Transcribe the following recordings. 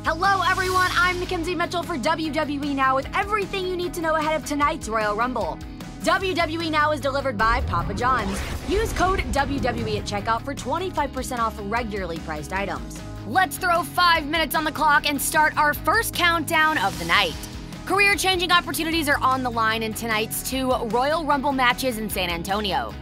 Hello everyone, I'm Mackenzie Mitchell for WWE Now with everything you need to know ahead of tonight's Royal Rumble. WWE Now is delivered by Papa John's. Use code WWE at checkout for 25% off regularly priced items. Let's throw 5 minutes on the clock and start our first countdown of the night. Career-changing opportunities are on the line in tonight's 2 Royal Rumble matches in San Antonio.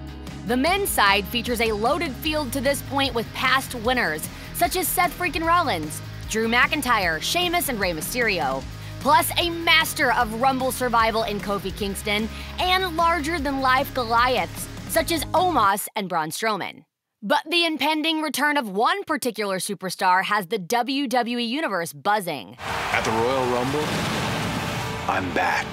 The men's side features a loaded field to this point with past winners, such as Seth freaking Rollins, Drew McIntyre, Sheamus, and Rey Mysterio, plus a master of Rumble survival in Kofi Kingston, and larger-than-life Goliaths, such as Omos and Braun Strowman. But the impending return of one particular superstar has the WWE Universe buzzing. At the Royal Rumble, I'm back.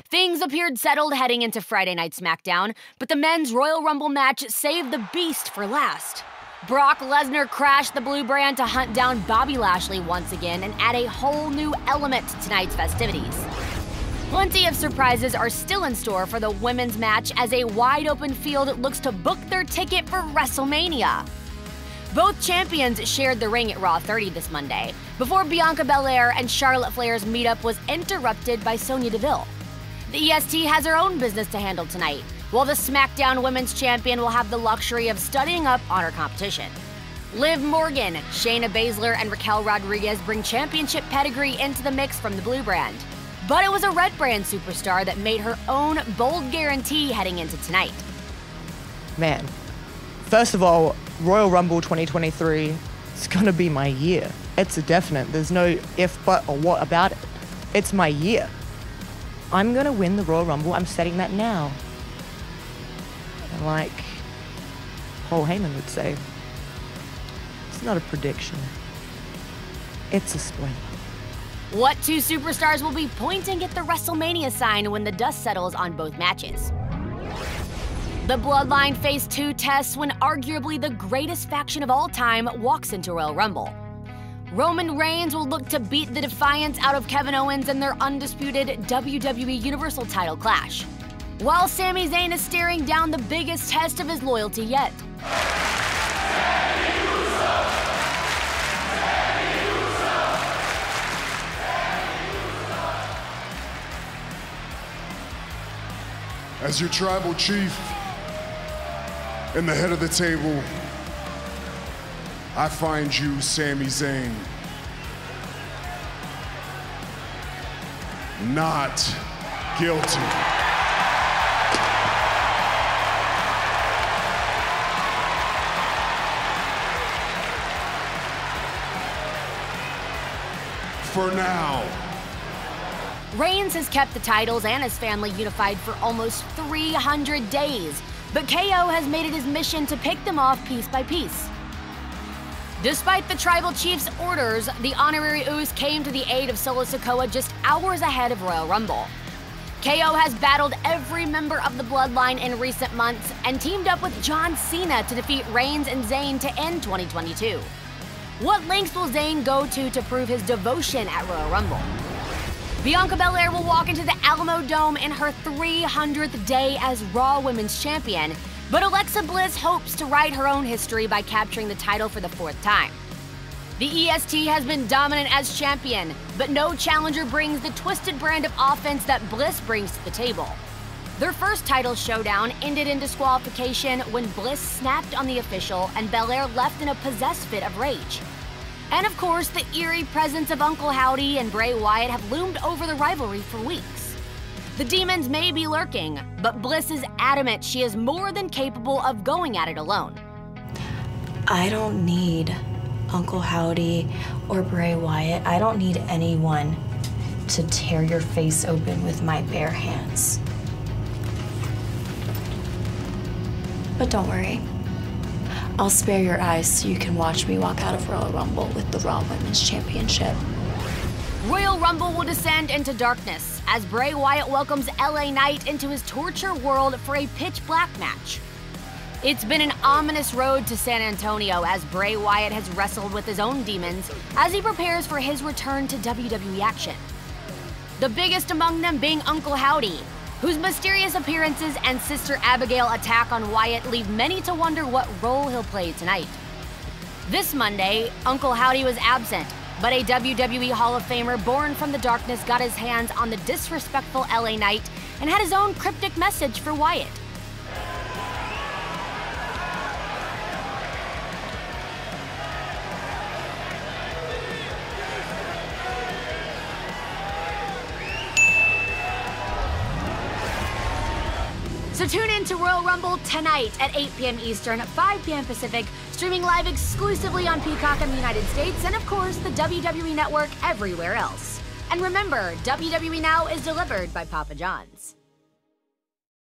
Things appeared settled heading into Friday Night SmackDown, but the men's Royal Rumble match saved the beast for last. Brock Lesnar crashed the Blue Brand to hunt down Bobby Lashley once again and add a whole new element to tonight's festivities. Plenty of surprises are still in store for the women's match as a wide-open field looks to book their ticket for WrestleMania. Both champions shared the ring at Raw 30 this Monday, before Bianca Belair and Charlotte Flair's meetup was interrupted by Sonya Deville. The EST has her own business to handle tonight, while the SmackDown Women's Champion will have the luxury of studying up on her competition. Liv Morgan, Shayna Baszler, and Raquel Rodriguez bring championship pedigree into the mix from the Blue Brand. But it was a Red Brand superstar that made her own bold guarantee heading into tonight. Man, first of all, Royal Rumble 2023, it's gonna be my year. It's a definite. There's no if, but, or what about it. It's my year. I'm gonna win the Royal Rumble. I'm setting that now. And like Paul Heyman would say, it's not a prediction. It's a spoiler. What 2 superstars will be pointing at the WrestleMania sign when the dust settles on both matches? The Bloodline face 2 tests when arguably the greatest faction of all time walks into Royal Rumble. Roman Reigns will look to beat the defiance out of Kevin Owens in their undisputed WWE Universal title clash, while Sami Zayn is staring down the biggest test of his loyalty yet. As your tribal chief and the head of the table, I find you, Sami Zayn, not guilty. For now. Reigns has kept the titles and his family unified for almost 300 days, but KO has made it his mission to pick them off piece by piece. Despite the Tribal Chief's orders, the Honorary Uce came to the aid of Solo Sikoa just hours ahead of Royal Rumble. KO has battled every member of the Bloodline in recent months and teamed up with John Cena to defeat Reigns and Zayn to end 2022. What lengths will Zayn go to prove his devotion at Royal Rumble? Bianca Belair will walk into the Alamo Dome in her 300th day as Raw Women's Champion, but Alexa Bliss hopes to write her own history by capturing the title for the 4th time. The EST has been dominant as champion, but no challenger brings the twisted brand of offense that Bliss brings to the table. Their first title showdown ended in disqualification when Bliss snapped on the official and Belair left in a possessed fit of rage. And of course, the eerie presence of Uncle Howdy and Bray Wyatt have loomed over the rivalry for weeks. The demons may be lurking, but Bliss is adamant she is more than capable of going at it alone. I don't need Uncle Howdy or Bray Wyatt. I don't need anyone to tear your face open with my bare hands. But don't worry. I'll spare your eyes so you can watch me walk out of Royal Rumble with the Raw Women's Championship. Royal Rumble will descend into darkness as Bray Wyatt welcomes LA Knight into his torture world for a pitch-black match. It's been an ominous road to San Antonio as Bray Wyatt has wrestled with his own demons as he prepares for his return to WWE action. The biggest among them being Uncle Howdy, whose mysterious appearances and Sister Abigail attack on Wyatt leave many to wonder what role he'll play tonight. This Monday, Uncle Howdy was absent, But a WWE Hall of Famer born from the darkness got his hands on the disrespectful LA Knight and had his own cryptic message for Wyatt. So tune in to Royal Rumble tonight at 8 p.m. Eastern, 5 p.m. Pacific, streaming live exclusively on Peacock in the United States and, of course, the WWE Network everywhere else. And remember, WWE Now is delivered by Papa John's.